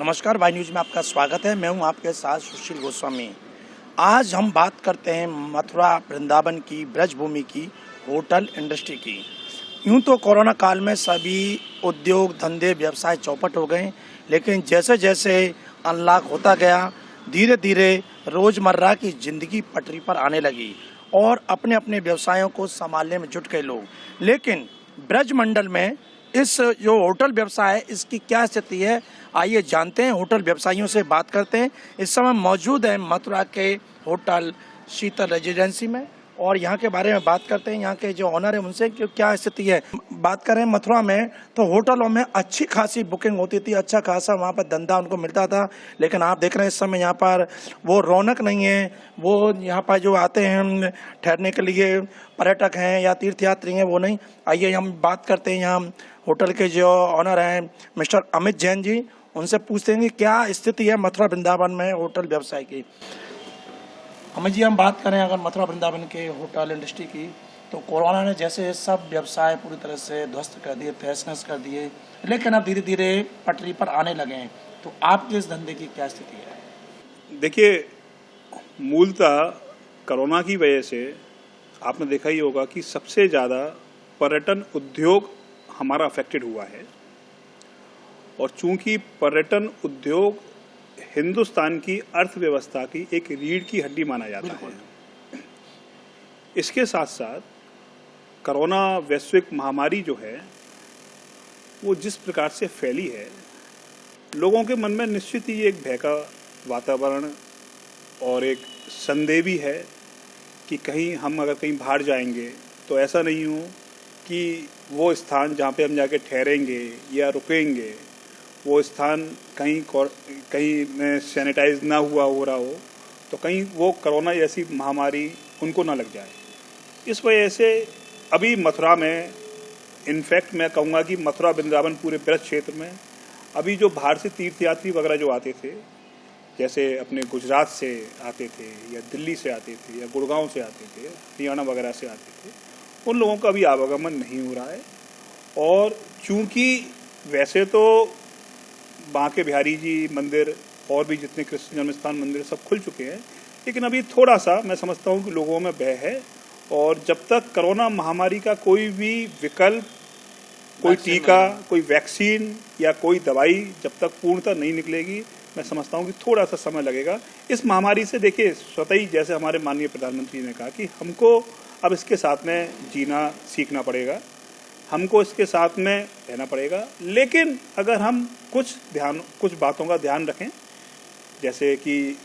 नमस्कार Y news में आपका स्वागत है। मैं हूं आपके साथ सुशील गोस्वामी। आज हम बात करते हैं मथुरा वृंदावन की ब्रजभूमि की होटल इंडस्ट्री की। यूं तो कोरोना काल में सभी उद्योग धंधे व्यवसाय चौपट हो गए, लेकिन जैसे जैसे अनलॉक होता गया धीरे धीरे रोज़मर्रा की ज़िंदगी पटरी पर आने लगी और अपने अपने व्यवसायों को संभालने में जुट गए लोग। लेकिन ब्रजमंडल में इस जो होटल व्यवसाय है इसकी क्या स्थिति है, आइए जानते हैं, होटल व्यवसायियों से बात करते हैं। इस समय मौजूद है मथुरा के होटल शीतल रेजिडेंसी में और यहाँ के बारे में बात करते हैं। यहाँ के जो ऑनर है उनसे कि क्या स्थिति है। बात करें मथुरा में तो होटलों में अच्छी खासी बुकिंग होती थी, अच्छा खासा वहाँ पर धंधा उनको मिलता था। लेकिन आप देख रहे हैं इस समय यहाँ पर वो रौनक नहीं है। वो यहाँ पर जो आते हैं ठहरने के लिए पर्यटक हैं या तीर्थयात्री हैं वो नहीं। आइए हम बात करते हैं यहाँ होटल के जो ऑनर हैं मिस्टर अमित जैन जी, उनसे पूछते हैं कि क्या स्थिति है मथुरा वृंदावन में होटल व्यवसाय की। अमित जी, हम बात करें अगर मथुरा वृंदावन के होटल इंडस्ट्री की, तो कोरोना ने जैसे सब व्यवसाय पूरी तरह से ध्वस्त कर दिए, तहस-नहस कर दिए, लेकिन अब धीरे धीरे पटरी पर आने लगे हैं। तो आपके इस धंधे की क्या स्थिति है? देखिए, मूलतः कोरोना की वजह से आपने देखा ही होगा कि सबसे ज़्यादा पर्यटन उद्योग हमारा अफेक्टेड हुआ है। और चूंकि पर्यटन उद्योग हिंदुस्तान की अर्थव्यवस्था की एक रीढ़ की हड्डी माना जाता है, इसके साथ साथ कोरोना वैश्विक महामारी जो है वो जिस प्रकार से फैली है, लोगों के मन में निश्चित ही एक भय का वातावरण और एक संदेह भी है कि कहीं हम अगर कहीं बाहर जाएंगे तो ऐसा नहीं हो कि वो स्थान जहाँ पे हम जाके ठहरेंगे या रुकेंगे वो स्थान कहीं सैनिटाइज ना हो रहा हो, तो कहीं वो कोरोना जैसी महामारी उनको ना लग जाए। इस वजह से अभी मथुरा में, इनफैक्ट मैं कहूँगा कि मथुरा वृंदावन पूरे ब्रज क्षेत्र में अभी जो बाहर से तीर्थयात्री वगैरह जो आते थे, जैसे अपने गुजरात से आते थे या दिल्ली से आते थे या गुड़गांव से आते थे, हरियाणा वगैरह से आते थे, उन लोगों का भी आवागमन नहीं हो रहा है। और चूंकि वैसे तो बांके बिहारी जी मंदिर और भी जितने कृष्ण जन्मस्थान मंदिर सब खुल चुके हैं, लेकिन अभी थोड़ा सा मैं समझता हूँ कि लोगों में भय है। और जब तक कोरोना महामारी का कोई भी विकल्प, कोई टीका, कोई वैक्सीन या कोई दवाई जब तक पूर्णतः नहीं निकलेगी, मैं समझता हूँ कि थोड़ा सा समय लगेगा। इस महामारी से देखिए स्वतः ही, जैसे हमारे माननीय प्रधानमंत्री ने कहा कि हमको अब इसके साथ में जीना सीखना पड़ेगा, हमको इसके साथ में रहना पड़ेगा। लेकिन अगर हम कुछ बातों का ध्यान रखें, जैसे कि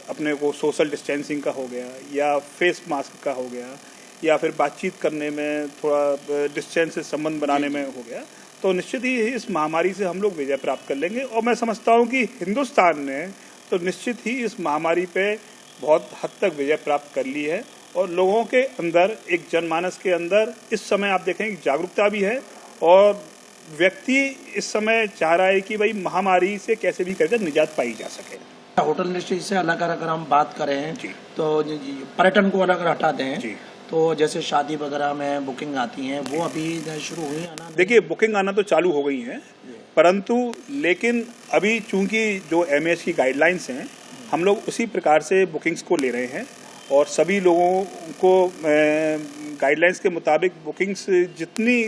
अपने को सोशल डिस्टेंसिंग का हो गया या फेस मास्क का हो गया या फिर बातचीत करने में थोड़ा डिस्टेंस से संबंध बनाने में हो गया, तो निश्चित ही इस महामारी से हम लोग विजय प्राप्त कर लेंगे। और मैं समझता हूँ कि हिंदुस्तान ने तो निश्चित ही इस महामारी पे बहुत हद तक विजय प्राप्त कर ली है। और लोगों के अंदर, एक जनमानस के अंदर इस समय आप देखें जागरूकता भी है और व्यक्ति इस समय चाह रहा है कि भाई महामारी से कैसे भी करके निजात पाई जा सके। होटल इंडस्ट्री से अलग अगर हम बात करें जी, तो पर्यटन को अलग हटा दें जी, तो जैसे शादी वगैरह में बुकिंग आती हैं वो अभी शुरू हुई है ना? देखिए, बुकिंग आना तो चालू हो गई है, परंतु लेकिन अभी चूंकि जो एमएएस की गाइडलाइंस हैं, हम लोग उसी प्रकार से बुकिंग्स को ले रहे हैं और सभी लोगों को गाइडलाइंस के मुताबिक बुकिंग्स जितनी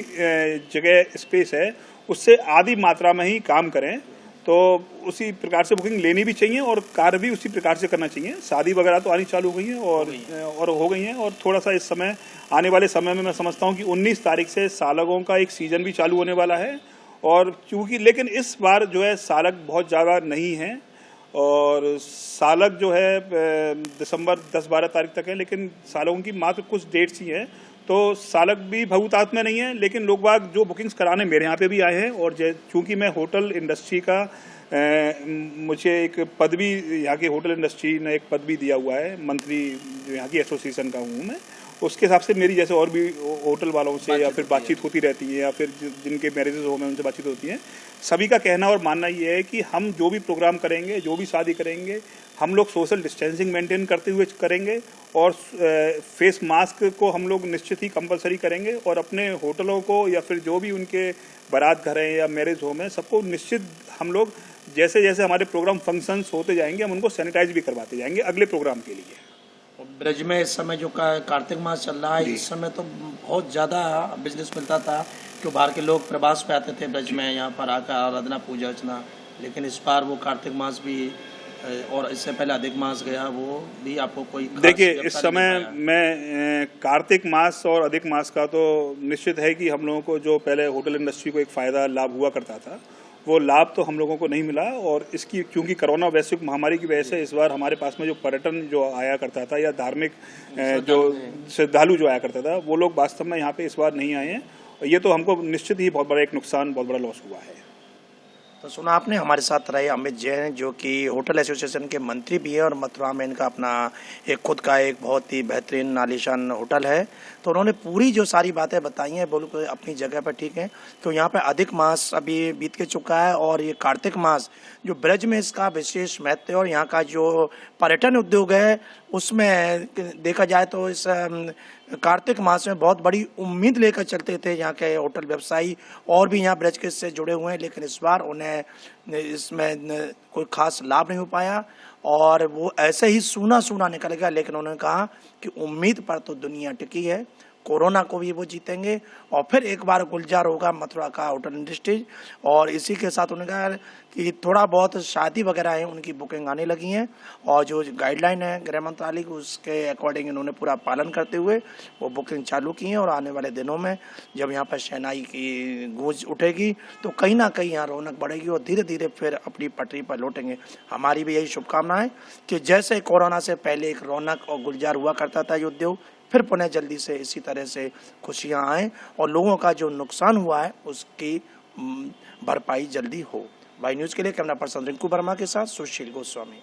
जगह स्पेस है उससे आधी मात्रा में ही काम करें। तो उसी प्रकार से बुकिंग लेनी भी चाहिए और कार्य भी उसी प्रकार से करना चाहिए। शादी वगैरह तो आनी चालू हो गई है और हो गई हैं। और थोड़ा सा इस समय, आने वाले समय में मैं समझता हूँ कि 19 तारीख से सालगों का एक सीजन भी चालू होने वाला है। और चूँकि लेकिन इस बार जो है सालग बहुत ज़्यादा नहीं है और सालग जो है दिसंबर 10-12 तारीख तक है, लेकिन सालगों की मात्र कुछ डेट्स ही हैं। तो सालग भी बहुतायत में नहीं है, लेकिन लोग बाग जो बुकिंग्स कराने मेरे यहाँ पे भी आए हैं। और चूँकि मैं होटल इंडस्ट्री का मुझे एक पद भी, यहाँ की होटल इंडस्ट्री ने एक पद भी दिया हुआ है, मंत्री जो यहाँ की एसोसिएशन का हूँ मैं। उसके हिसाब से मेरी जैसे और भी होटल वालों से या फिर बातचीत होती रहती है, या फिर जिनके मैरिजेस होम है उनसे बातचीत होती है, सभी का कहना और मानना ये है कि हम जो भी प्रोग्राम करेंगे, जो भी शादी करेंगे, हम लोग सोशल डिस्टेंसिंग मेंटेन करते हुए करेंगे और फेस मास्क को हम लोग निश्चित ही कंपलसरी करेंगे, और अपने होटलों को या फिर जो भी उनके बारात घर हैं या मैरिज होम है, सबको निश्चित हम लोग जैसे जैसे हमारे प्रोग्राम फंक्शंस होते जाएंगे हम उनको सैनिटाइज भी करवाते जाएंगे अगले प्रोग्राम के लिए। ब्रज में इस समय जो कार्तिक मास चल रहा है, इस समय तो बहुत ज़्यादा बिजनेस मिलता था, क्यों बाहर के लोग प्रवास पे आते थे ब्रज में, यहाँ पर आकर आराधना पूजा अर्चना। लेकिन इस बार वो कार्तिक मास भी और इससे पहले अधिक मास गया, वो भी आपको कोई देखिए इस समय मैं कार्तिक मास और अधिक मास का तो निश्चित है कि हम लोगों को जो पहले होटल इंडस्ट्री को एक फ़ायदा लाभ हुआ करता था, वो लाभ तो हम लोगों को नहीं मिला। और इसकी क्योंकि कोरोना वैश्विक महामारी की वजह से इस बार हमारे पास में जो पर्यटन जो आया करता था या धार्मिक जो श्रद्धालु जो आया करता था, वो लोग वास्तव में यहाँ पे इस बार नहीं आए हैं। ये तो हमको निश्चित ही बहुत बड़ा एक नुकसान, बहुत बड़ा लॉस हुआ है। तो सुना आपने, हमारे साथ रहे अमित जैन, जो कि होटल एसोसिएशन के मंत्री भी है और मथुरा में इनका अपना एक खुद का एक बहुत ही बेहतरीन नालीशान होटल है। तो उन्होंने पूरी जो सारी बातें बताई हैं बिल्कुल अपनी जगह पर ठीक है। तो यहाँ पे अधिक मास अभी बीत के चुका है और ये कार्तिक मास जो ब्रज में इसका विशेष महत्व है, और यहाँ का जो पर्यटन उद्योग है उसमें देखा जाए तो इस कार्तिक मास में बहुत बड़ी उम्मीद लेकर चलते थे यहाँ के होटल व्यवसायी और भी यहाँ ब्रज के से जुड़े हुए हैं। लेकिन इस बार उन्हें इसमें कोई खास लाभ नहीं हो पाया और वो ऐसे ही सूना सूना निकल गया। लेकिन उन्होंने कहा कि उम्मीद पर तो दुनिया टिकी है, कोरोना को भी वो जीतेंगे और फिर एक बार गुलजार होगा मथुरा का होटल इंडस्ट्री। और इसी के साथ उन्होंने कहा कि थोड़ा बहुत शादी वगैरह है उनकी बुकिंग आने लगी हैं और जो गाइडलाइन है गृह मंत्रालय की उसके अकॉर्डिंग इन्होंने पूरा पालन करते हुए वो बुकिंग चालू की है। और आने वाले दिनों में जब यहाँ पर शहनाई की गूंज उठेगी तो कहीं ना कहीं यहाँ रौनक बढ़ेगी और धीरे धीरे फिर अपनी पटरी पर लौटेंगे। हमारी भी यही शुभकामना है कि जैसे कोरोना से पहले एक रौनक और गुलजार हुआ करता था ये उद्योग, फिर पुनः जल्दी से इसी तरह से खुशियां आएँ और लोगों का जो नुकसान हुआ है उसकी भरपाई जल्दी हो। वाई न्यूज़ के लिए कैमरा पर्सन रिंकू वर्मा के साथ सुशील गोस्वामी।